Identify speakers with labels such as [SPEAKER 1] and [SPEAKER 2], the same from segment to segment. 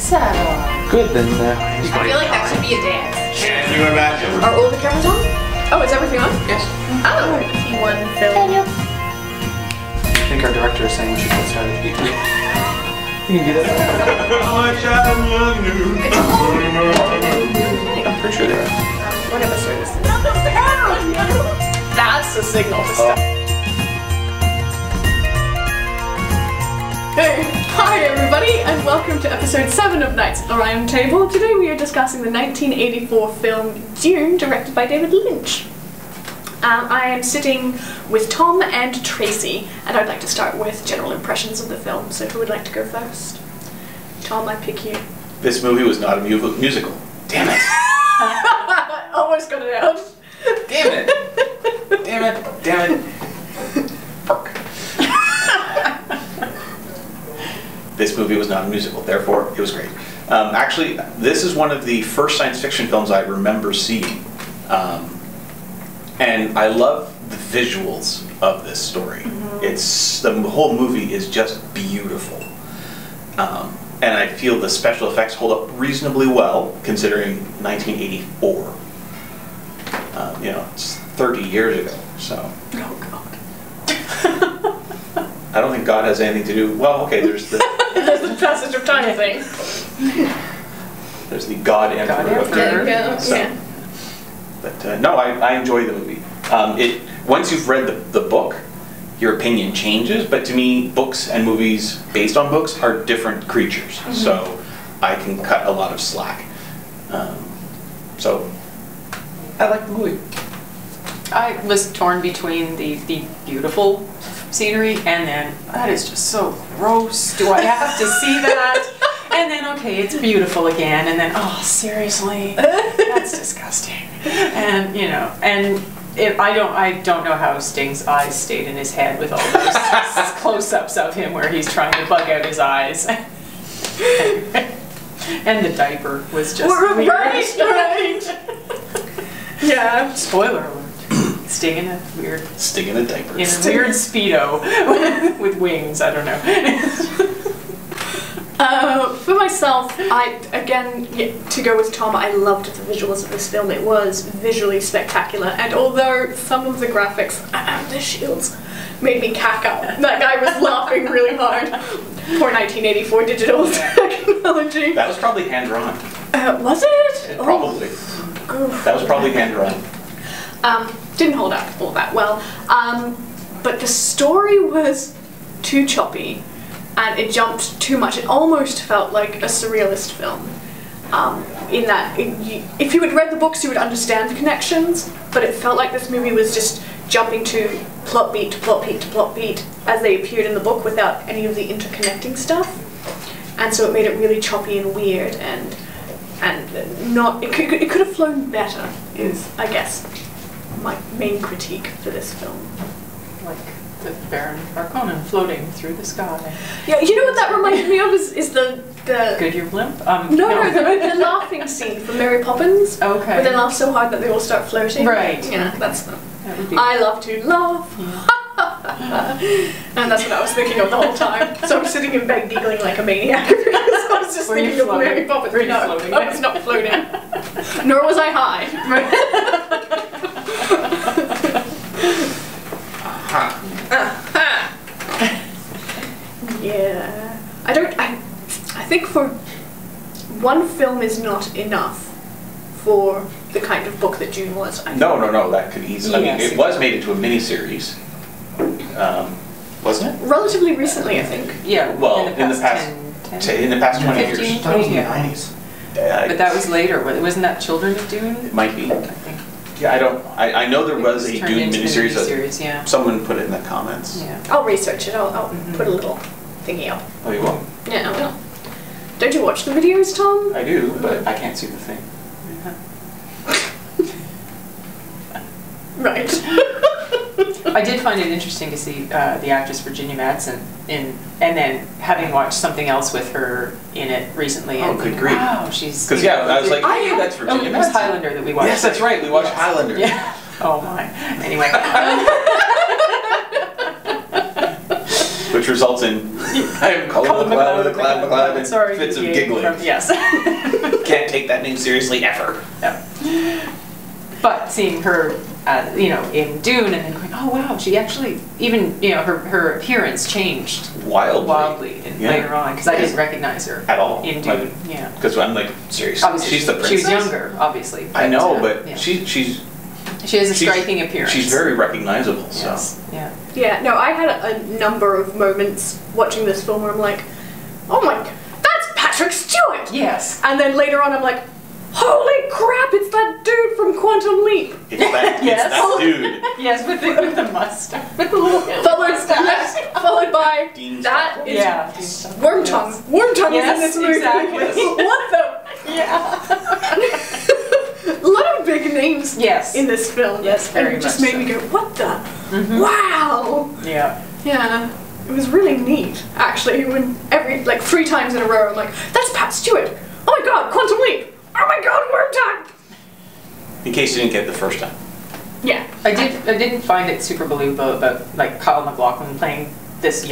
[SPEAKER 1] Good, then
[SPEAKER 2] I feel like that should be a dance.
[SPEAKER 3] Can you imagine?
[SPEAKER 2] Are all the cameras on? Oh, is everything on?
[SPEAKER 3] Yes.
[SPEAKER 2] Oh, T1 film.
[SPEAKER 1] I think our director is saying we should get started. You can do that. I'm pretty sure they are.
[SPEAKER 2] What episode is this? That's the signal to stop. Hey, hi everybody, and welcome to episode 7 of Knights at the Round Table. Today we are discussing the 1984 film Dune, directed by David Lynch. I am sitting with Tom and Tracey, and I'd like to start with general impressions of the film, so who would like to go first? Tom, I pick you.
[SPEAKER 3] This movie was not a musical. Damn it.
[SPEAKER 2] Almost got it out.
[SPEAKER 3] Damn it. Damn it. Damn it. Fuck. This movie was not a musical, therefore it was great. Actually, this is one of the first science fiction films I remember seeing. And I love the visuals of this story. It's the whole movie is just beautiful. And I feel the special effects hold up reasonably well, considering 1984. You know, it's 30 years ago, so.
[SPEAKER 2] Oh God.
[SPEAKER 3] I don't think God has anything to do. Well, okay, there's the
[SPEAKER 2] There's the passage of time thing.
[SPEAKER 3] there's the God Emperor.
[SPEAKER 2] There you go.
[SPEAKER 3] So,
[SPEAKER 2] Yeah.
[SPEAKER 3] but no, I enjoy the movie. Once you've read the book, your opinion changes. But to me, books and movies based on books are different creatures. So I can cut a lot of slack. So I like the movie.
[SPEAKER 4] I was torn between the beautiful scenery and then, that is just so gross. Do I have to see that? And then, okay, it's beautiful again. And then, oh, seriously, that's disgusting. And, you know, and I don't know how Sting's eyes stayed in his head with all those close-ups of him where he's trying to bug out his eyes. And the diaper was just weird.
[SPEAKER 2] Right. Yeah.
[SPEAKER 4] Spoiler alert. Sting in a weird
[SPEAKER 3] diaper.
[SPEAKER 4] In a weird Speedo with wings, I don't know.
[SPEAKER 2] For myself, to go with Tom, I loved the visuals of this film. It was visually spectacular, and although some of the graphics and the shields made me cackle, that guy was laughing really hard. Poor 1984 digital technology.
[SPEAKER 3] That was probably hand-drawn.
[SPEAKER 2] Was it?
[SPEAKER 3] Probably.
[SPEAKER 2] Oh.
[SPEAKER 3] That was probably hand-drawn.
[SPEAKER 2] Didn't hold up all that well. But the story was too choppy, and it jumped too much. It almost felt like a surrealist film. In that, if you had read the books, you would understand the connections, but it felt like this movie was just jumping to plot beat to plot beat to plot beat as they appeared in the book without any of the interconnecting stuff. And so it made it really choppy and weird, and not. It could have flown better. Is, I guess, my main critique for this film.
[SPEAKER 4] Like the Baron Harkonnen floating through the sky.
[SPEAKER 2] Yeah, you know what that reminded me of is the
[SPEAKER 4] Goodyear blimp?
[SPEAKER 2] No, the laughing scene from Mary Poppins.
[SPEAKER 4] Okay.
[SPEAKER 2] Where they laugh so hard that they all start floating.
[SPEAKER 4] Right.
[SPEAKER 2] Yeah, that's the.
[SPEAKER 4] That would be
[SPEAKER 2] I love to laugh.
[SPEAKER 4] Yeah.
[SPEAKER 2] And that's what I was thinking of the whole time. So I'm sitting in bed giggling like a maniac because I was just
[SPEAKER 4] Were you
[SPEAKER 2] thinking of
[SPEAKER 4] floating?
[SPEAKER 2] Mary Poppins.
[SPEAKER 4] Were you
[SPEAKER 2] No,
[SPEAKER 4] floating?
[SPEAKER 2] I was not floating. Nor was I high. Yeah. I think for one film is not enough for the kind of book that Dune was.
[SPEAKER 3] No, that could easily.
[SPEAKER 4] Yes,
[SPEAKER 3] I mean, it was made into a miniseries, wasn't it?
[SPEAKER 2] Relatively recently, I think.
[SPEAKER 4] Yeah,
[SPEAKER 3] Well,
[SPEAKER 4] in the past 10,
[SPEAKER 3] in the past 20
[SPEAKER 4] 15,
[SPEAKER 3] years.
[SPEAKER 1] That was in the
[SPEAKER 4] yeah.
[SPEAKER 1] 90s.
[SPEAKER 4] But that was later. Wasn't that Children of Dune?
[SPEAKER 3] It might be.
[SPEAKER 4] I think.
[SPEAKER 3] Yeah, I know there was a
[SPEAKER 4] Turned
[SPEAKER 3] Dune
[SPEAKER 4] into the
[SPEAKER 3] miniseries.
[SPEAKER 4] miniseries, yeah.
[SPEAKER 3] Someone put it in the comments.
[SPEAKER 4] Yeah.
[SPEAKER 2] I'll research it. I'll put a little thingy up.
[SPEAKER 3] Oh, you will?
[SPEAKER 2] Yeah, I will. Don't you watch the videos, Tom?
[SPEAKER 3] I do, but I can't see the thing.
[SPEAKER 2] Right.
[SPEAKER 4] I did find it interesting to see the actress Virginia Madsen and then having watched something else with her in it recently.
[SPEAKER 3] Oh,
[SPEAKER 4] and
[SPEAKER 3] good grief.
[SPEAKER 4] wow, she's.
[SPEAKER 3] Because I was like, hey, that's Virginia
[SPEAKER 4] it was
[SPEAKER 3] Madsen.
[SPEAKER 4] Highlander that we watched.
[SPEAKER 3] Yes, that's right. We watched Highlander.
[SPEAKER 4] Yeah. Oh my. Anyway.
[SPEAKER 3] Which results in I'm Colin McLeod, and
[SPEAKER 4] Sorry,
[SPEAKER 3] fits of
[SPEAKER 4] yeah,
[SPEAKER 3] giggling.
[SPEAKER 4] Yes.
[SPEAKER 3] Can't take that name seriously ever.
[SPEAKER 4] Yeah. But seeing her, in Dune, and then going, oh wow, she actually even her appearance changed
[SPEAKER 3] Wildly
[SPEAKER 4] later on, because I didn't recognize her
[SPEAKER 3] at all
[SPEAKER 4] in Dune. Yeah.
[SPEAKER 3] Because I'm like, seriously,
[SPEAKER 4] Obviously,
[SPEAKER 3] she's the princess.
[SPEAKER 4] She was younger, obviously.
[SPEAKER 3] I know, but
[SPEAKER 4] yeah.
[SPEAKER 3] she
[SPEAKER 4] has a striking appearance.
[SPEAKER 3] She's very recognizable.
[SPEAKER 4] Yes.
[SPEAKER 3] So
[SPEAKER 4] Yeah.
[SPEAKER 2] Yeah, no, I had a number of moments watching this film where I'm like, oh my, that's Patrick Stewart!
[SPEAKER 4] Yes.
[SPEAKER 2] And then later on I'm like, holy crap, it's that dude from Quantum Leap!
[SPEAKER 3] it's that,
[SPEAKER 4] Yes.
[SPEAKER 3] it's that dude.
[SPEAKER 4] Yes, with the mustache.
[SPEAKER 2] Followed by,
[SPEAKER 3] Dean
[SPEAKER 2] that is
[SPEAKER 4] Yeah.
[SPEAKER 2] Wormtongue. Wormtongue is in this movie.
[SPEAKER 4] Exactly.
[SPEAKER 2] What the?
[SPEAKER 4] Yeah.
[SPEAKER 2] A lot of big names
[SPEAKER 4] Yes.
[SPEAKER 2] in this film.
[SPEAKER 4] Yes, very
[SPEAKER 2] and it just
[SPEAKER 4] much
[SPEAKER 2] made me
[SPEAKER 4] so.
[SPEAKER 2] go, what the? Wow!
[SPEAKER 4] Yeah.
[SPEAKER 2] Yeah. It was really neat, actually, when 3 times in a row I'm like, that's Pat Stewart! Oh my god, Quantum Leap! Oh my god, Wormtongue!
[SPEAKER 3] In case you didn't get it the first time.
[SPEAKER 2] Yeah.
[SPEAKER 4] I didn't find it super believable about like Kyle MacLachlan playing this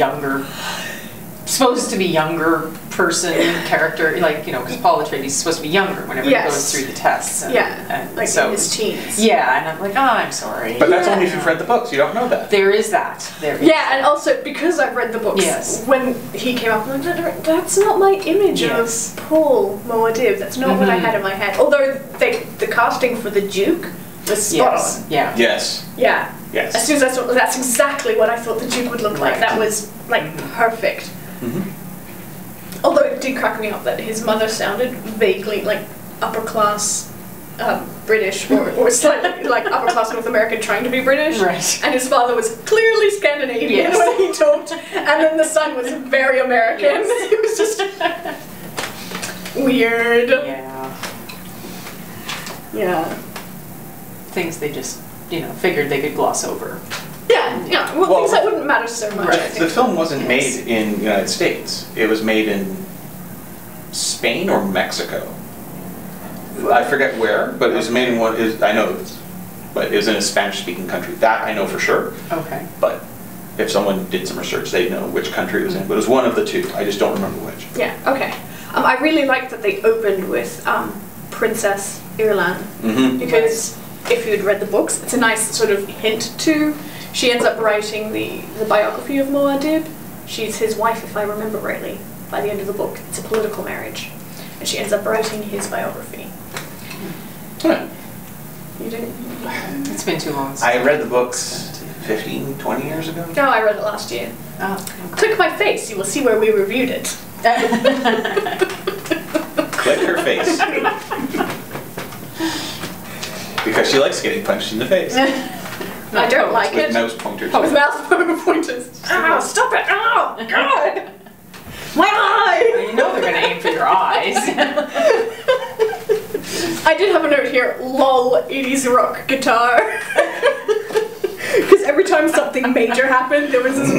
[SPEAKER 4] supposed to be younger person character, because Paul Atreides is supposed to be younger whenever he goes through the tests. And,
[SPEAKER 2] Yeah,
[SPEAKER 4] and so,
[SPEAKER 2] in his teens.
[SPEAKER 4] Yeah, and I'm like, oh, I'm sorry.
[SPEAKER 3] But that's only if you've read the books. You don't know that.
[SPEAKER 4] There is that. There is.
[SPEAKER 2] Yeah, and also because I've read the books,
[SPEAKER 4] Yes.
[SPEAKER 2] when he came up, I'm like, that's not my image
[SPEAKER 4] Yes.
[SPEAKER 2] of Paul Moadib. That's not what I had in my head. Although the casting for the Duke was spot
[SPEAKER 4] Yes.
[SPEAKER 2] on.
[SPEAKER 4] Yeah.
[SPEAKER 3] Yes.
[SPEAKER 2] Yeah.
[SPEAKER 3] Yes.
[SPEAKER 2] As soon as that's exactly what I thought the Duke would look like.
[SPEAKER 4] Right.
[SPEAKER 2] That was perfect.
[SPEAKER 3] Mm-hmm.
[SPEAKER 2] Although it did crack me up that his mother sounded vaguely like upper class British or slightly like upper class North American trying to be British.
[SPEAKER 4] Right.
[SPEAKER 2] And his father was clearly Scandinavian
[SPEAKER 4] Yes.
[SPEAKER 2] when he talked, and then the son was very American.
[SPEAKER 4] Yes.
[SPEAKER 2] It was just weird.
[SPEAKER 4] Yeah.
[SPEAKER 2] Yeah.
[SPEAKER 4] Things they just, figured they could gloss over.
[SPEAKER 2] Yeah. Well,
[SPEAKER 3] Well,
[SPEAKER 2] things that wouldn't matter so much. I
[SPEAKER 3] Right.
[SPEAKER 2] think.
[SPEAKER 3] The film wasn't made in the United States. It was made in Spain or Mexico. I forget where, but it was made in I know, but it was in a Spanish-speaking country. That I know for sure.
[SPEAKER 4] Okay.
[SPEAKER 3] But if someone did some research, they'd know which country it was in. But it was one of the two. I just don't remember which.
[SPEAKER 2] Yeah. Okay. I really liked that they opened with Princess Irulan.
[SPEAKER 3] Mm-hmm.
[SPEAKER 2] Because if you'd read the books, it's a nice sort of hint to. She ends up writing the biography of Moadib. She's his wife, if I remember rightly, by the end of the book. It's a political marriage. And she ends up writing his biography.
[SPEAKER 3] Huh.
[SPEAKER 2] You didn't?
[SPEAKER 4] It's been too long.
[SPEAKER 3] I read the books 15, 20 years ago.
[SPEAKER 2] No, I read it last year.
[SPEAKER 4] Oh,
[SPEAKER 2] Click my face, you will see where we reviewed it.
[SPEAKER 3] Click her face. Because she likes getting punched in the face.
[SPEAKER 2] I don't like
[SPEAKER 3] With
[SPEAKER 2] it.
[SPEAKER 3] mouse pointers.
[SPEAKER 2] With mouse pointers. Ow, stop it! Oh, God! My eye!
[SPEAKER 4] You know they're going to aim for your eyes.
[SPEAKER 2] I did have a note here, lol, 80s rock guitar. Because every time something major happened, there was this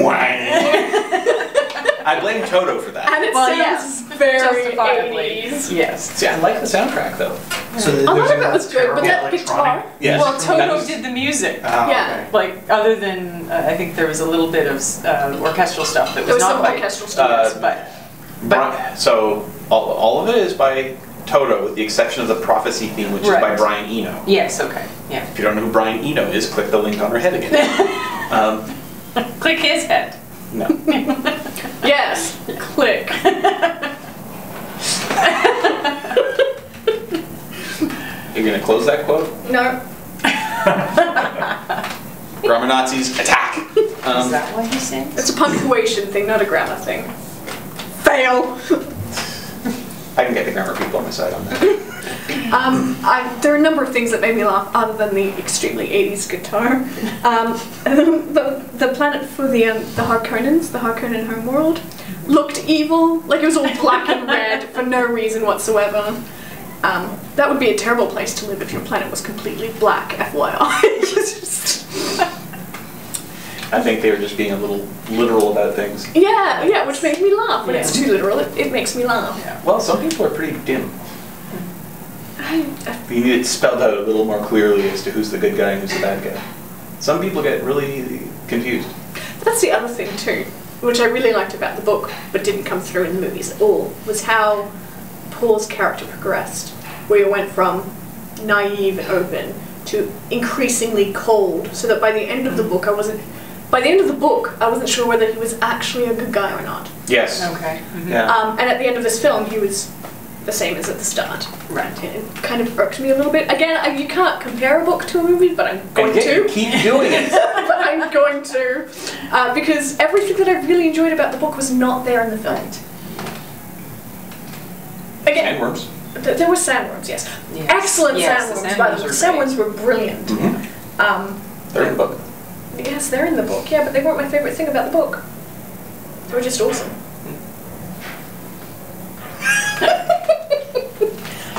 [SPEAKER 3] I blame Toto for that.
[SPEAKER 2] and it
[SPEAKER 4] Well,
[SPEAKER 2] sounds
[SPEAKER 4] yes,
[SPEAKER 2] very
[SPEAKER 4] justifiably.
[SPEAKER 2] 80s.
[SPEAKER 4] Yes.
[SPEAKER 3] See, I like the soundtrack though.
[SPEAKER 1] So
[SPEAKER 2] A lot
[SPEAKER 1] there's
[SPEAKER 2] of it was good, but that guitar.
[SPEAKER 3] Yes.
[SPEAKER 4] Well, Toto
[SPEAKER 3] That was-
[SPEAKER 4] did the music.
[SPEAKER 2] Yeah.
[SPEAKER 4] Like, other than, I think there was a little bit of orchestral stuff that
[SPEAKER 2] There
[SPEAKER 4] was
[SPEAKER 2] was
[SPEAKER 4] not
[SPEAKER 2] some
[SPEAKER 4] by
[SPEAKER 2] orchestral stuff.
[SPEAKER 4] but
[SPEAKER 3] So all of it is by Toto, with the exception of the prophecy theme, which is by
[SPEAKER 4] Right.
[SPEAKER 3] Brian Eno.
[SPEAKER 4] yes, okay, yeah.
[SPEAKER 3] If you don't know who Brian Eno is, click the link on her head again.
[SPEAKER 4] Click his head.
[SPEAKER 3] No.
[SPEAKER 2] Yes, click.
[SPEAKER 3] You're gonna close that quote?
[SPEAKER 2] No.
[SPEAKER 3] Grammar Nazis, attack!
[SPEAKER 4] Is that what he said?
[SPEAKER 2] It's a punctuation thing, not a grammar thing. Fail!
[SPEAKER 3] I can get the grammar people on my side on that.
[SPEAKER 2] There are a number of things that made me laugh, other than the extremely 80s guitar. The planet for the Harkonnens, the Harkonnen homeworld, looked evil. Like it was all black and red for no reason whatsoever. That would be a terrible place to live if your planet was completely black, FYI.
[SPEAKER 3] I think they were just being a little literal about things.
[SPEAKER 2] Yeah, which makes me laugh. When it's
[SPEAKER 4] Yeah.
[SPEAKER 2] too literal, it makes me laugh.
[SPEAKER 3] Yeah. Well, some people are pretty dim.
[SPEAKER 2] I-
[SPEAKER 3] You need it spelled out a little more clearly as to who's the good guy and who's the bad guy. Some people get really confused.
[SPEAKER 2] That's the other thing too. which I really liked about the book, but didn't come through in the movies at all, was how Paul's character progressed, where he went from naive and open to increasingly cold, so that by the end of the book I wasn't sure whether he was actually a good guy or not.
[SPEAKER 3] Yes.
[SPEAKER 4] Okay. Mm-hmm.
[SPEAKER 3] Yeah.
[SPEAKER 2] And at the end of this film, he was the same as at the start.
[SPEAKER 4] Right.
[SPEAKER 2] And it kind of irked me a little bit. Again, you can't compare a book to a movie, but I'm going
[SPEAKER 3] And yet
[SPEAKER 2] to.
[SPEAKER 3] you keep doing it.
[SPEAKER 2] But I'm going to. Because everything that I really enjoyed about the book was not there in the film. Again,
[SPEAKER 3] Sandworms.
[SPEAKER 2] There were sandworms, yes.
[SPEAKER 4] Yes.
[SPEAKER 2] Excellent
[SPEAKER 4] Yes,
[SPEAKER 2] sandworms,
[SPEAKER 4] the
[SPEAKER 2] by the way.
[SPEAKER 4] sandworms
[SPEAKER 2] The
[SPEAKER 4] were
[SPEAKER 2] sandworms were brilliant.
[SPEAKER 3] Mm-hmm. They're in the book.
[SPEAKER 2] Yes, they're in the book, yeah, but they weren't my favourite thing about the book. They were just awesome.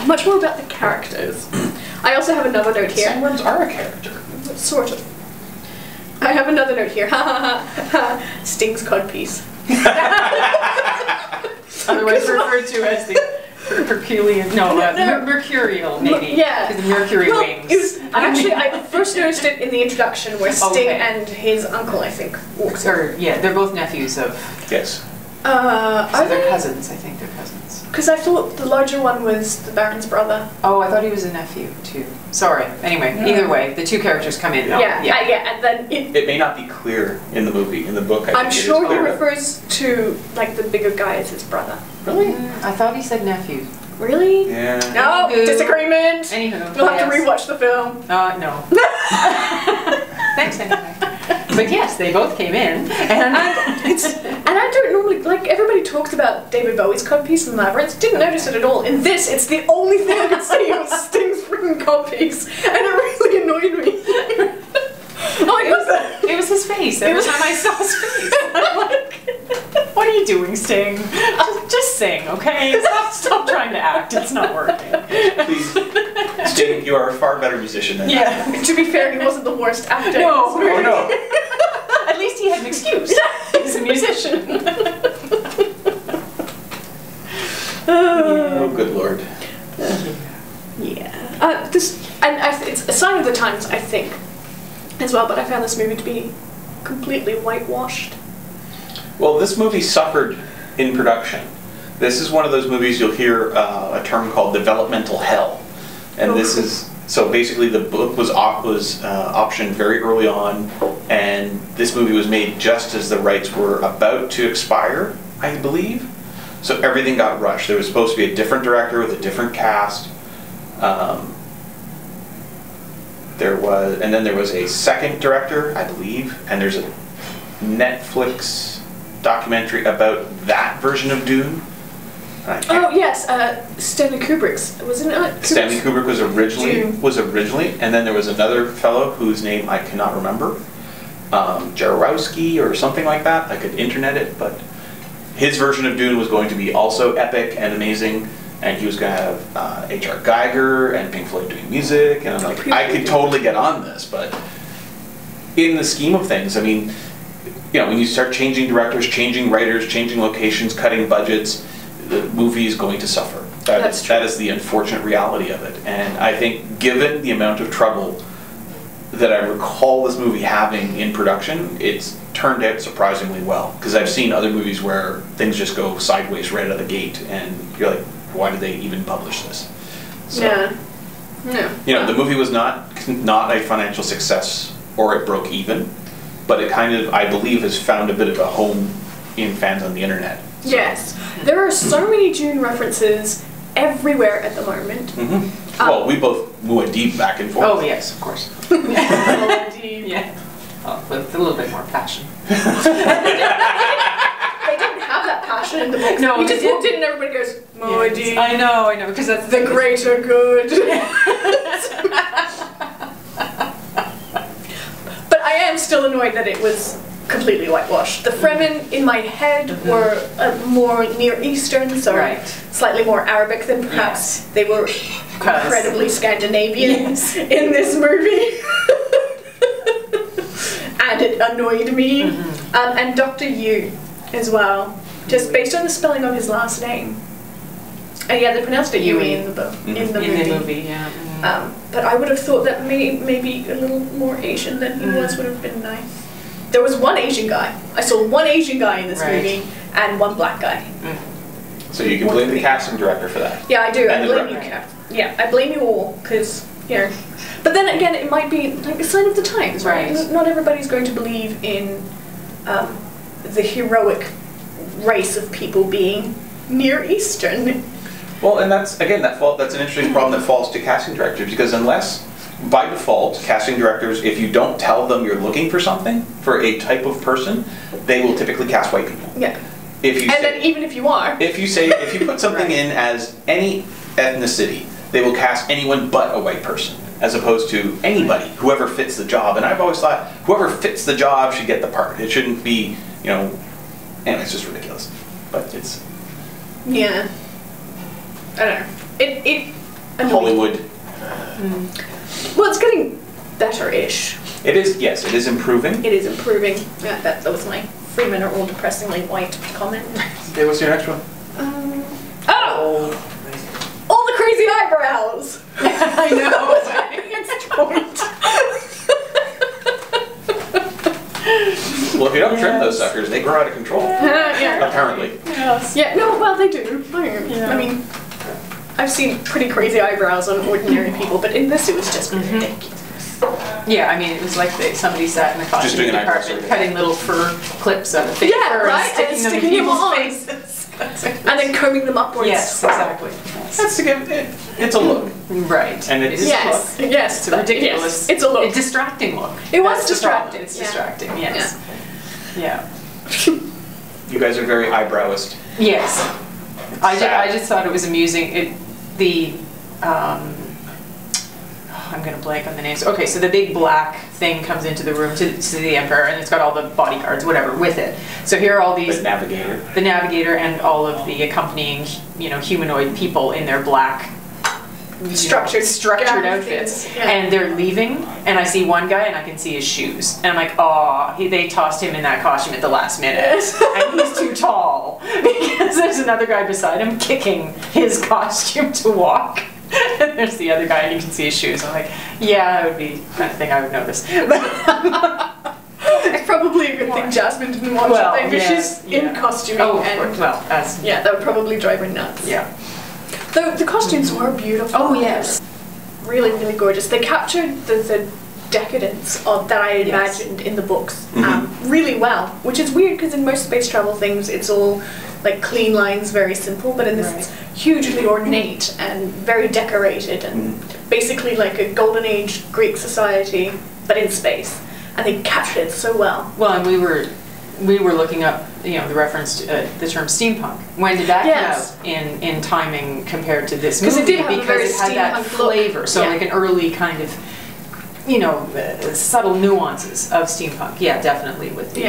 [SPEAKER 2] Much more about the characters. I also have another note here.
[SPEAKER 3] Sandworms are a character.
[SPEAKER 2] Sort of. I have another note here. Sting's codpiece.
[SPEAKER 4] Otherwise referred to as the Herculean, Mercurial, maybe.
[SPEAKER 2] Yeah.
[SPEAKER 4] The Mercury
[SPEAKER 2] Well,
[SPEAKER 4] wings.
[SPEAKER 2] it was, actually, I first noticed it in the introduction where Sting
[SPEAKER 4] Okay.
[SPEAKER 2] and his uncle, I think, walked.
[SPEAKER 4] Or, yeah, they're both nephews of,
[SPEAKER 3] Yes.
[SPEAKER 2] Are
[SPEAKER 4] so they're
[SPEAKER 2] they?
[SPEAKER 4] cousins, I think they're cousins.
[SPEAKER 2] Because I thought the larger one was the Baron's brother.
[SPEAKER 4] Oh, I thought he was a nephew, too. Sorry. Anyway, either way, the two characters come in, though.
[SPEAKER 2] Yeah, and then
[SPEAKER 3] It may not be clear in the movie. In the book, I think
[SPEAKER 2] I'm sure
[SPEAKER 3] it is
[SPEAKER 2] he
[SPEAKER 3] clear.
[SPEAKER 2] refers to, like, the bigger guy as his brother.
[SPEAKER 3] Really?
[SPEAKER 4] I thought he said nephew.
[SPEAKER 2] Really?
[SPEAKER 3] Yeah.
[SPEAKER 2] No,
[SPEAKER 4] Anywho.
[SPEAKER 2] Disagreement!
[SPEAKER 4] Anywho.
[SPEAKER 2] We'll have
[SPEAKER 4] yes.
[SPEAKER 2] to rewatch the film.
[SPEAKER 4] No. Thanks, anyway. But yes, they both came in, and
[SPEAKER 2] And I don't normally, like, everybody talks about David Bowie's codpiece in Labyrinth. Didn't notice it at all. In this, it's the only thing I could see was Sting's freaking codpiece. And it really annoyed me.
[SPEAKER 4] it was his face. Every time I saw his face, I'm like, what are you doing, Sting? Just sing, okay? Stop trying to act. It's not working.
[SPEAKER 3] Please, Sting, you are a far better musician than that.
[SPEAKER 2] To be fair, he wasn't the worst actor.
[SPEAKER 4] No.
[SPEAKER 3] Oh no.
[SPEAKER 4] At least he had an excuse. He's a musician.
[SPEAKER 3] Oh, good lord.
[SPEAKER 2] Yeah. It's a sign of the times, I think, as well, but I found this movie to be completely whitewashed.
[SPEAKER 3] Well, this movie suffered in production. This is one of those movies you'll hear a term called developmental hell, and this is so basically the book was optioned very early on, and this movie was made just as the rights were about to expire, I believe. So everything got rushed. There was supposed to be a different director with a different cast. And then there was a second director, I believe, and there's a Netflix documentary about that version of Dune.
[SPEAKER 2] Oh yes, Stanley Kubrick's, wasn't it?
[SPEAKER 3] Stanley Kubrick was originally, and then there was another fellow whose name I cannot remember, Jarowski or something like that. I could internet it, but his version of Dune was going to be also epic and amazing, and he was going to have H.R. Geiger and Pink Floyd doing music, and I'm like, I could totally get on this, but in the scheme of things, I mean, you know, when you start changing directors, changing writers, changing locations, cutting budgets, the movie is going to suffer. That is the unfortunate reality of it. And I think given the amount of trouble that I recall this movie having in production, it's turned out surprisingly well. Because I've seen other movies where things just go sideways right out of the gate, and you're like, why did they even publish this? So,
[SPEAKER 2] Yeah. No.
[SPEAKER 3] you know, the movie was not a financial success, or it broke even, but it kind of, I believe, has found a bit of a home in fans on the internet. So.
[SPEAKER 2] Yes. There are so many Dune references everywhere at the moment.
[SPEAKER 3] Mm-hmm. Well, we both Muad'Dib back and forth.
[SPEAKER 4] Oh yes, of course. Yeah. Oh, with a little bit more passion.
[SPEAKER 2] They didn't have that passion in the book.
[SPEAKER 4] No,
[SPEAKER 2] you just
[SPEAKER 4] they
[SPEAKER 2] walked in and everybody goes, Muad'Dib.
[SPEAKER 4] I know, because that's
[SPEAKER 2] The greater good. But I am still annoyed that it was completely whitewashed. The Fremen in my head were more Near Eastern, so
[SPEAKER 4] Right.
[SPEAKER 2] slightly more Arabic than perhaps they were incredibly Scandinavian in this movie. And it annoyed me. And Dr. Yu as well, just based on the spelling of his last name. Yeah, they pronounced it Yui in the movie.
[SPEAKER 4] Yeah.
[SPEAKER 2] But I would have thought that maybe a little more Asian than he was would have been nice. there was one Asian guy. I saw one Asian guy in this
[SPEAKER 4] Right.
[SPEAKER 2] movie and one black guy.
[SPEAKER 3] So you can blame the casting director for that.
[SPEAKER 2] Yeah, I do. I
[SPEAKER 3] And the
[SPEAKER 2] blame you,
[SPEAKER 3] director.
[SPEAKER 2] Kev. Yeah, I blame you all because But then again, it might be like a sign of the times, right?
[SPEAKER 4] Right.
[SPEAKER 2] Not everybody's going to believe in the heroic race of people being Near Eastern.
[SPEAKER 3] Well, and that's again that's an interesting problem that falls to casting directors, because unless by default casting directors, if you don't tell them you're looking for something for a type of person, they will typically cast white people.
[SPEAKER 2] Yeah.
[SPEAKER 3] If you
[SPEAKER 2] And
[SPEAKER 3] say,
[SPEAKER 2] then even if you are,
[SPEAKER 3] if you put something
[SPEAKER 4] Right.
[SPEAKER 3] in as any ethnicity, they will cast anyone but a white person, as opposed to anybody, whoever fits the job. And I've always thought whoever fits the job should get the part. It shouldn't be, anyway, it's just ridiculous. But it's
[SPEAKER 2] yeah. I don't know. It annoys-
[SPEAKER 3] Hollywood.
[SPEAKER 2] Well, it's getting better-ish.
[SPEAKER 3] It is, yes, it is improving.
[SPEAKER 2] It is improving. Yeah, that was my 3 minute all depressingly white comment.
[SPEAKER 3] Okay, what's your next one?
[SPEAKER 2] Oh! All the crazy eyebrows!
[SPEAKER 4] I know.
[SPEAKER 2] It's point.
[SPEAKER 3] Well, if you don't trim those suckers, they grow out of control.
[SPEAKER 2] Yeah.
[SPEAKER 3] Apparently.
[SPEAKER 4] Yes.
[SPEAKER 2] Yeah, no, well, they do.
[SPEAKER 4] Yeah.
[SPEAKER 2] I mean, I've seen pretty crazy eyebrows on ordinary people, but in this it was just ridiculous.
[SPEAKER 4] Yeah, I mean, it was like somebody sat in the
[SPEAKER 3] Just doing
[SPEAKER 4] costume
[SPEAKER 3] an eyebrow
[SPEAKER 4] department
[SPEAKER 3] survey.
[SPEAKER 4] cutting little fur clips out of fake
[SPEAKER 2] Yeah,
[SPEAKER 4] fur
[SPEAKER 2] right,
[SPEAKER 4] and sticking them in
[SPEAKER 2] them
[SPEAKER 4] people's
[SPEAKER 2] on.
[SPEAKER 4] faces.
[SPEAKER 2] And then combing them upwards.
[SPEAKER 4] Yes, exactly. Yes.
[SPEAKER 3] That's to give it, it's a look.
[SPEAKER 4] Right.
[SPEAKER 3] And it's-
[SPEAKER 4] It is
[SPEAKER 2] Yes,
[SPEAKER 4] a look.
[SPEAKER 2] yes.
[SPEAKER 4] It's a ridiculous.
[SPEAKER 2] Yes, it's a look.
[SPEAKER 4] A distracting look.
[SPEAKER 2] It was
[SPEAKER 4] That's the problem.
[SPEAKER 2] distracting,
[SPEAKER 4] It's
[SPEAKER 2] yeah.
[SPEAKER 4] distracting. Yes. Yeah.
[SPEAKER 3] You guys are very eyebrowist.
[SPEAKER 4] Yes. I
[SPEAKER 3] sad.
[SPEAKER 4] just thought it was amusing. I'm gonna blank on the names. Okay, so the big black thing comes into the room to the Emperor, and it's got all the bodyguards, whatever, with it. So here are all these
[SPEAKER 3] The navigator.
[SPEAKER 4] the navigator and all of the accompanying, humanoid people in their black,
[SPEAKER 2] Structured gown
[SPEAKER 4] outfits,
[SPEAKER 2] things, yeah.
[SPEAKER 4] and they're leaving. And I see one guy, and I can see his shoes, and I'm like, oh, they tossed him in that costume at the last minute, and he's too tall because there's another guy beside him kicking his costume to walk. And there's the other guy, and you can see his shoes. I'm like, yeah, that would be the kind of thing I would notice.
[SPEAKER 2] It's probably a good thing Jasmine didn't watch
[SPEAKER 4] Well,
[SPEAKER 2] it then, because
[SPEAKER 4] yes,
[SPEAKER 2] she's in
[SPEAKER 4] yeah.
[SPEAKER 2] costuming.
[SPEAKER 4] Oh, of
[SPEAKER 2] and
[SPEAKER 4] course. Well, as
[SPEAKER 2] yeah, that would probably drive her nuts.
[SPEAKER 4] yeah.
[SPEAKER 2] Though the costumes were beautiful.
[SPEAKER 4] Oh yes.
[SPEAKER 2] Really, really gorgeous. They captured the decadence of that I
[SPEAKER 4] Yes.
[SPEAKER 2] imagined in the books really well, which is weird because in most space travel things it's all like clean lines, very simple, but in this it's hugely ornate and very decorated and basically like a golden age Greek society but in space, and they captured it so well.
[SPEAKER 4] Well, and we were looking up, the reference to the term steampunk. When did that
[SPEAKER 2] Yes.
[SPEAKER 4] come out in timing compared to this
[SPEAKER 2] 'Cause
[SPEAKER 4] movie?
[SPEAKER 2] it did have a
[SPEAKER 4] because
[SPEAKER 2] very
[SPEAKER 4] it had that
[SPEAKER 2] steampunk look.
[SPEAKER 4] flavor. So
[SPEAKER 2] Yeah.
[SPEAKER 4] like an early kind of, subtle nuances of steampunk. Yeah, definitely with the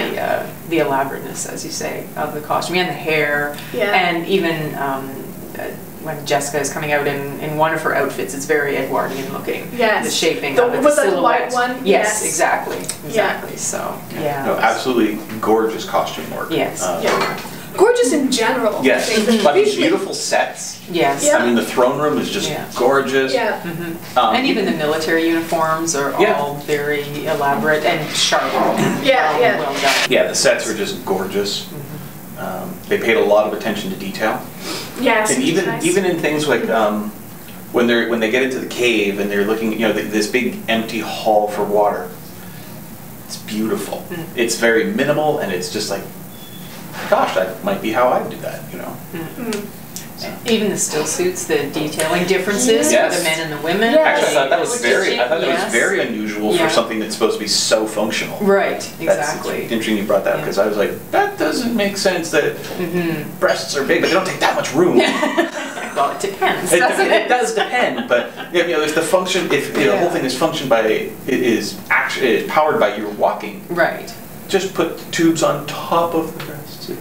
[SPEAKER 4] elaborateness, as you say, of the costume and the hair,
[SPEAKER 2] Yeah.
[SPEAKER 4] and even. When Jessica is coming out in one of her outfits, it's very Edwardian looking.
[SPEAKER 2] Yes.
[SPEAKER 4] The shaping
[SPEAKER 2] The-
[SPEAKER 4] of it,
[SPEAKER 2] was
[SPEAKER 4] the
[SPEAKER 2] that the white
[SPEAKER 4] silhouette.
[SPEAKER 2] one?
[SPEAKER 4] Yes,
[SPEAKER 2] Yes.
[SPEAKER 4] exactly.
[SPEAKER 2] Yeah.
[SPEAKER 4] So, yeah.
[SPEAKER 3] No, absolutely gorgeous costume work.
[SPEAKER 4] Yes.
[SPEAKER 2] Yeah. Gorgeous in general.
[SPEAKER 3] Yes,
[SPEAKER 2] I think.
[SPEAKER 3] but
[SPEAKER 2] Visually-
[SPEAKER 3] beautiful sets.
[SPEAKER 4] Yes.
[SPEAKER 2] Yeah.
[SPEAKER 3] I mean, the throne room is just
[SPEAKER 4] Yeah.
[SPEAKER 3] gorgeous.
[SPEAKER 2] Yeah.
[SPEAKER 4] And even the military uniforms are
[SPEAKER 3] Yeah.
[SPEAKER 4] all very elaborate and sharp.
[SPEAKER 2] Yeah, yeah.
[SPEAKER 4] Well done.
[SPEAKER 3] Yeah, the sets were just gorgeous. They paid a lot of attention to detail.
[SPEAKER 2] Yes.
[SPEAKER 3] And
[SPEAKER 2] it's nice.
[SPEAKER 3] even in things like when they get into the cave and they're looking, this big empty hall for water. It's beautiful. It's very minimal, and it's just like, gosh, that might be how I'd do that.
[SPEAKER 4] Even the still suits, the detailing differences
[SPEAKER 3] Yes.
[SPEAKER 4] for the men and the women.
[SPEAKER 2] Yes.
[SPEAKER 3] Actually, I thought that was
[SPEAKER 4] Which
[SPEAKER 3] very,
[SPEAKER 4] is-
[SPEAKER 3] I thought that was
[SPEAKER 4] yes.
[SPEAKER 3] very unusual
[SPEAKER 4] Yeah.
[SPEAKER 3] for something that's supposed to be so functional.
[SPEAKER 4] Right,
[SPEAKER 3] That's
[SPEAKER 4] exactly.
[SPEAKER 3] interesting you brought that up,
[SPEAKER 4] Yeah.
[SPEAKER 3] because I was like, that doesn't make sense that breasts are big, but they don't take that much room.
[SPEAKER 4] Well, it depends,
[SPEAKER 3] It,
[SPEAKER 4] doesn't
[SPEAKER 3] it does depend, but if the function, if the whole thing is functioned by, it is powered by your walking,
[SPEAKER 4] Right.
[SPEAKER 3] just put the tubes on top of the breasts.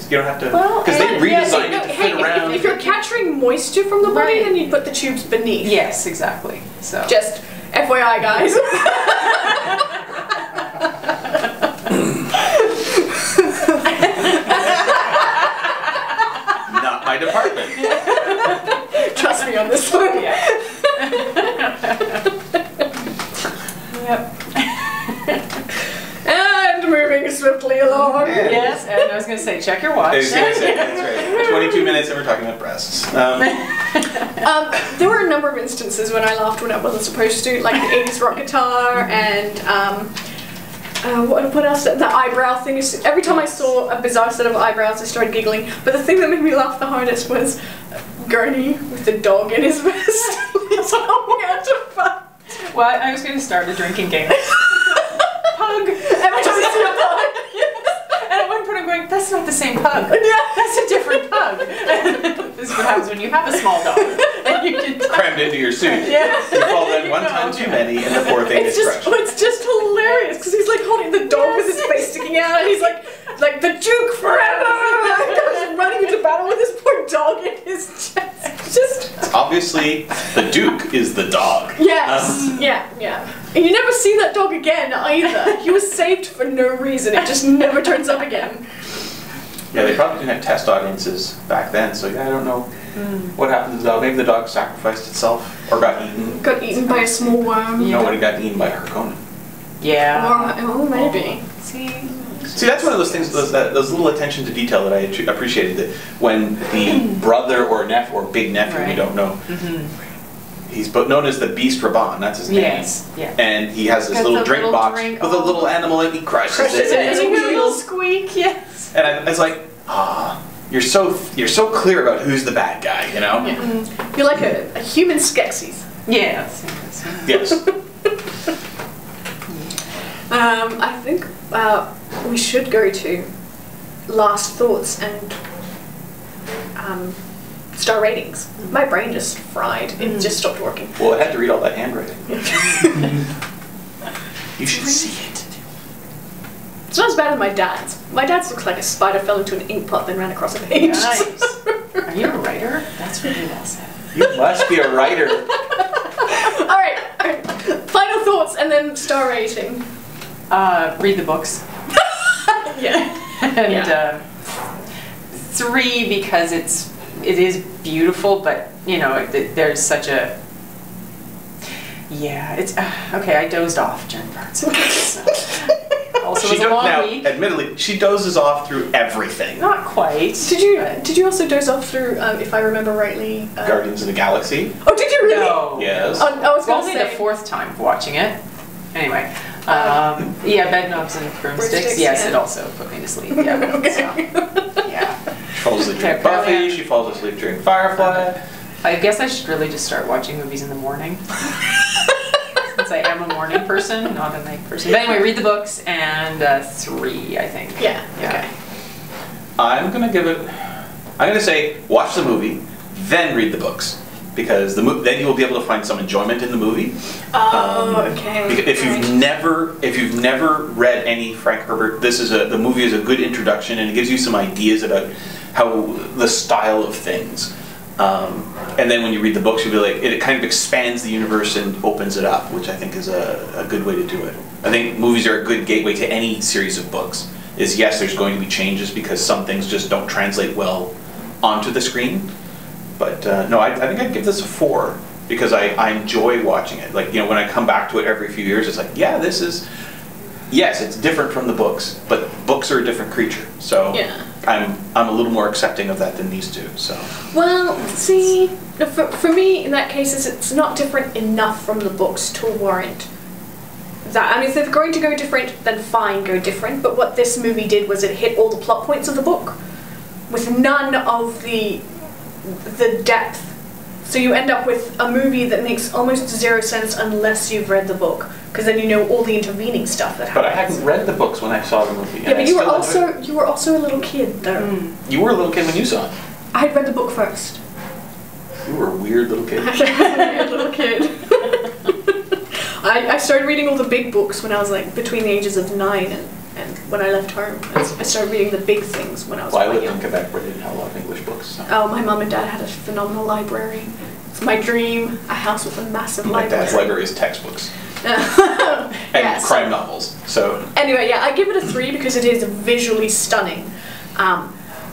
[SPEAKER 3] You don't have to,
[SPEAKER 2] Well,
[SPEAKER 3] because they
[SPEAKER 2] yeah,
[SPEAKER 3] redesigned it to
[SPEAKER 2] hey,
[SPEAKER 3] fit around.
[SPEAKER 2] if you're capturing moisture from the body,
[SPEAKER 4] Right.
[SPEAKER 2] then you put the tubes beneath.
[SPEAKER 4] Yes, exactly. So.
[SPEAKER 2] Just FYI, guys.
[SPEAKER 3] Not my department.
[SPEAKER 2] Trust me on this one.
[SPEAKER 4] Yep.
[SPEAKER 2] And moving swiftly really long.
[SPEAKER 4] Yes, and I was going to say, check your watch.
[SPEAKER 3] I was gonna say, that's right. 22 minutes and we're talking about breasts.
[SPEAKER 2] There were a number of instances when I laughed when I wasn't supposed to, like the 80s rock guitar and what else? The eyebrow thing. Every time I saw a bizarre set of eyebrows, I started giggling. But the thing that made me laugh the hardest was Gurney with the dog in his vest. He's going out to fight.
[SPEAKER 4] Well, I was going to start a drinking game. Pug.
[SPEAKER 2] Every time I see a pug.
[SPEAKER 4] And at one point I'm going, that's not the same pug.
[SPEAKER 2] Yeah.
[SPEAKER 4] That's a different pug. This is what happens when you have a small dog. And you can
[SPEAKER 3] Crammed into your suit.
[SPEAKER 4] Yeah.
[SPEAKER 3] You fall in one time too many and the poor thing is crushed.
[SPEAKER 2] It's just hilarious because he's like holding the dog with his face sticking out and he's like the Duke forever! And goes running into battle with his poor dog in his chest. Just
[SPEAKER 3] Obviously, the Duke is the dog.
[SPEAKER 2] yes, yeah. And you never see that dog again either. He was saved for no reason. It just never turns up again.
[SPEAKER 3] Yeah, they probably didn't have test audiences back then, so yeah, I don't know what happened to the dog. Maybe the dog sacrificed itself or got eaten.
[SPEAKER 2] Got eaten by a small worm.
[SPEAKER 3] No, when it got eaten by Harkonnen.
[SPEAKER 4] Yeah.
[SPEAKER 2] Or, maybe.
[SPEAKER 3] See, that's one of those things, those little attention to detail that I appreciated. That when the brother or big nephew, we don't know, he's known as the Beast Raban. That's his name.
[SPEAKER 4] Yes. Yeah.
[SPEAKER 3] And he has this
[SPEAKER 4] Got
[SPEAKER 3] little
[SPEAKER 4] the
[SPEAKER 3] drink
[SPEAKER 4] little
[SPEAKER 3] box
[SPEAKER 4] drink,
[SPEAKER 3] with a little animal, and he crushes it.
[SPEAKER 2] it.
[SPEAKER 3] And
[SPEAKER 2] And
[SPEAKER 3] it's
[SPEAKER 2] a
[SPEAKER 4] little squeak. Yes.
[SPEAKER 3] And I was like, you're so clear about who's the bad guy, you know?
[SPEAKER 2] Yeah. You're like a human Skeksis.
[SPEAKER 4] Yes.
[SPEAKER 3] Yes.
[SPEAKER 2] I think we should go to last thoughts and star ratings. My brain just fried. It just stopped working.
[SPEAKER 3] Well, I had to read all that handwriting. You should see it.
[SPEAKER 2] It's not as bad as my dad's. My dad's looks like a spider fell into an ink pot then ran across a page.
[SPEAKER 4] Nice. Are you a writer? That's really well said.
[SPEAKER 3] You must be a writer.
[SPEAKER 2] Alright, final thoughts and then star rating.
[SPEAKER 4] Read the books.
[SPEAKER 2] Yeah.
[SPEAKER 4] And 3 because it is beautiful, but you know there's such a it's okay. I dozed off during parts of it. So. Also, it was a long week.
[SPEAKER 3] Admittedly, she dozes off through everything.
[SPEAKER 4] Not quite.
[SPEAKER 2] Did you also doze off through, if I remember rightly,
[SPEAKER 3] Guardians of the Galaxy.
[SPEAKER 2] Oh, did you really?
[SPEAKER 4] No.
[SPEAKER 3] Yes.
[SPEAKER 2] I was going to
[SPEAKER 4] Only
[SPEAKER 2] say
[SPEAKER 4] the 4th time watching it. Anyway, bed knobs and broomsticks. Yes, it also put me to sleep. Yeah.
[SPEAKER 2] Okay.
[SPEAKER 4] So, yeah.
[SPEAKER 3] She falls asleep during Buffy. She falls asleep during Firefly.
[SPEAKER 4] I guess I should really just start watching movies in the morning. Since I am a morning person, not a night person. But anyway, read the books and 3, I think.
[SPEAKER 2] Yeah. Okay.
[SPEAKER 3] I'm gonna say watch the movie, then read the books, because then you will be able to find some enjoyment in the movie.
[SPEAKER 2] Oh, okay.
[SPEAKER 3] If you've never read any Frank Herbert, the movie is a good introduction, and it gives you some ideas about how the style of things. And then when you read the books, you'll be like, it kind of expands the universe and opens it up, which I think is a good way to do it. I think movies are a good gateway to any series of books. Yes, there's going to be changes because some things just don't translate well onto the screen. But no, I think I'd give this a 4 because I enjoy watching it. Like, when I come back to it every few years, it's like, yes, it's different from the books, but books are a different creature. So
[SPEAKER 2] yeah.
[SPEAKER 3] I'm a little more accepting of that than these two. So.
[SPEAKER 2] Well, see, for me, in that case, it's not different enough from the books to warrant that. I mean, if they're going to go different, then fine, go different. But what this movie did was it hit all the plot points of the book with none of the depth. So you end up with a movie that makes almost 0 sense unless you've read the book, because then you know all the intervening stuff that happens.
[SPEAKER 3] But I hadn't read the books when I saw the movie.
[SPEAKER 2] Yeah, but you were also a little kid, though.
[SPEAKER 3] You were a little kid when you saw it.
[SPEAKER 2] I had read the book first.
[SPEAKER 3] You were a weird little kid.
[SPEAKER 2] I was a weird little kid. I started reading all the big books when I was like between the ages of 9 and when I left home. I started reading the big things when I was
[SPEAKER 3] I
[SPEAKER 2] quite
[SPEAKER 3] lived
[SPEAKER 2] young.
[SPEAKER 3] in Quebec where they didn't have a lot of English books. So.
[SPEAKER 2] Oh, my mum and dad had a phenomenal library. It's my dream, a house with a massive
[SPEAKER 3] My
[SPEAKER 2] library.
[SPEAKER 3] dad's library is textbooks.
[SPEAKER 2] and
[SPEAKER 3] And crime novels. So.
[SPEAKER 2] Anyway, yeah, I give it a 3 because it is visually stunning.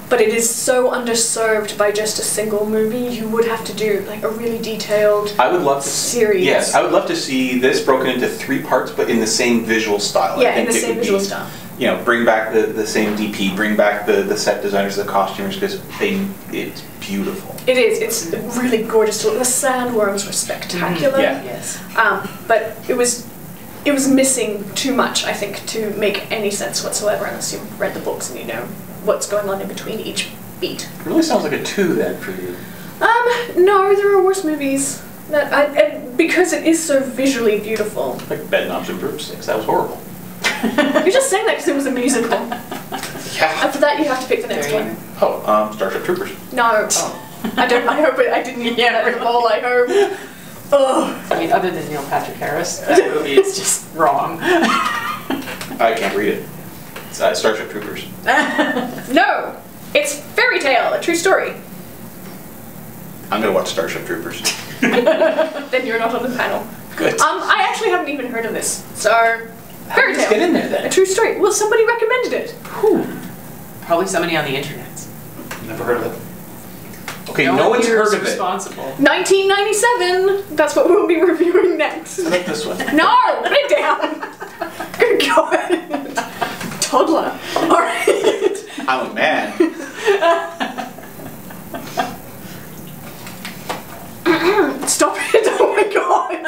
[SPEAKER 2] But it is so underserved by just a single movie. You would have to do like a really detailed series.
[SPEAKER 3] Yes, I would love to see this broken into 3 parts, but in the same visual style.
[SPEAKER 2] Yeah,
[SPEAKER 3] I think
[SPEAKER 2] in the
[SPEAKER 3] it
[SPEAKER 2] same
[SPEAKER 3] would
[SPEAKER 2] visual
[SPEAKER 3] be
[SPEAKER 2] style.
[SPEAKER 3] you know, bring back the same DP, bring back the set designers, the costumers, because it's beautiful.
[SPEAKER 2] It is. It's really gorgeous to look. The sandworms were spectacular.
[SPEAKER 3] Yeah.
[SPEAKER 4] Yes.
[SPEAKER 2] But it was missing too much, I think, to make any sense whatsoever unless you've read the books and you know what's going on in between each beat.
[SPEAKER 3] It really sounds like a 2 then for you.
[SPEAKER 2] No, there are worse movies. And because it is so visually beautiful.
[SPEAKER 3] Like Bed Knobs and Broomsticks, that was horrible.
[SPEAKER 2] You're just saying that because it was a musical.
[SPEAKER 3] Yeah.
[SPEAKER 2] After that, you have to pick the next
[SPEAKER 4] There you
[SPEAKER 2] one.
[SPEAKER 3] Oh, Starship Troopers.
[SPEAKER 2] No.
[SPEAKER 3] Oh.
[SPEAKER 2] I hope I didn't get that recall, I hope. Oh.
[SPEAKER 4] I mean, other than Neil Patrick Harris, that movie is just wrong.
[SPEAKER 3] I can't read it. It's Starship Troopers.
[SPEAKER 2] No! It's Fairy Tale, a true story.
[SPEAKER 3] I'm gonna watch Starship Troopers.
[SPEAKER 2] Then you're not on the panel.
[SPEAKER 3] Good.
[SPEAKER 2] I actually haven't even heard of this, so... Fairy
[SPEAKER 3] Let's
[SPEAKER 2] Tale.
[SPEAKER 3] get in there then.
[SPEAKER 2] A true story. Well, somebody recommended it.
[SPEAKER 4] Probably somebody on the internet.
[SPEAKER 3] Never heard of it. Okay, no one's
[SPEAKER 4] here
[SPEAKER 3] heard
[SPEAKER 4] is
[SPEAKER 3] of it.
[SPEAKER 4] responsible.
[SPEAKER 2] 1997. That's what we'll be reviewing next.
[SPEAKER 3] How about this one?
[SPEAKER 2] No! Put it down! Good God. Toddler. Alright.
[SPEAKER 3] I'm a man.
[SPEAKER 2] Stop it! Oh my God!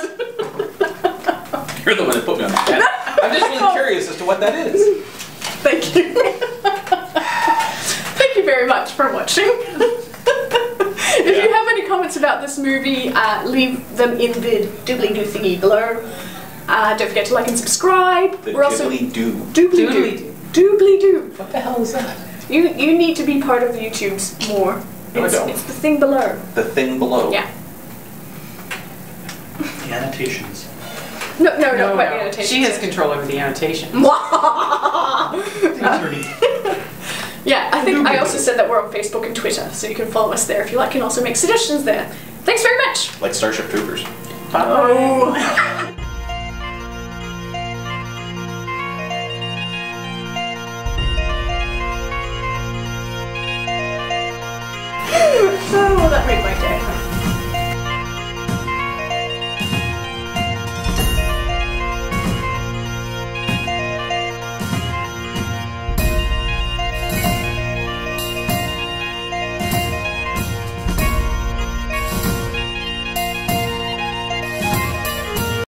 [SPEAKER 3] You're the one that put me on the pen. I'm just really curious as to what that is.
[SPEAKER 2] Thank you. Thank you very much for watching. If you have any comments about this movie, leave them in the doobly-doo thingy below. Don't forget to like and subscribe.
[SPEAKER 3] The
[SPEAKER 2] We're also
[SPEAKER 3] dibbly-doo.
[SPEAKER 2] doobly-doo. Doobly-doo.
[SPEAKER 3] What the hell is that?
[SPEAKER 2] You need to be part of the YouTubes more.
[SPEAKER 3] No, I don't.
[SPEAKER 2] It's the thing below.
[SPEAKER 3] The thing below.
[SPEAKER 2] Yeah.
[SPEAKER 1] The annotations.
[SPEAKER 2] No, about the annotations.
[SPEAKER 4] She has control over the annotation.
[SPEAKER 2] Yeah, I think I also said that we're on Facebook and Twitter, so you can follow us there if you like and also make suggestions there. Thanks very much.
[SPEAKER 3] Like Starship Troopers.
[SPEAKER 2] Oh.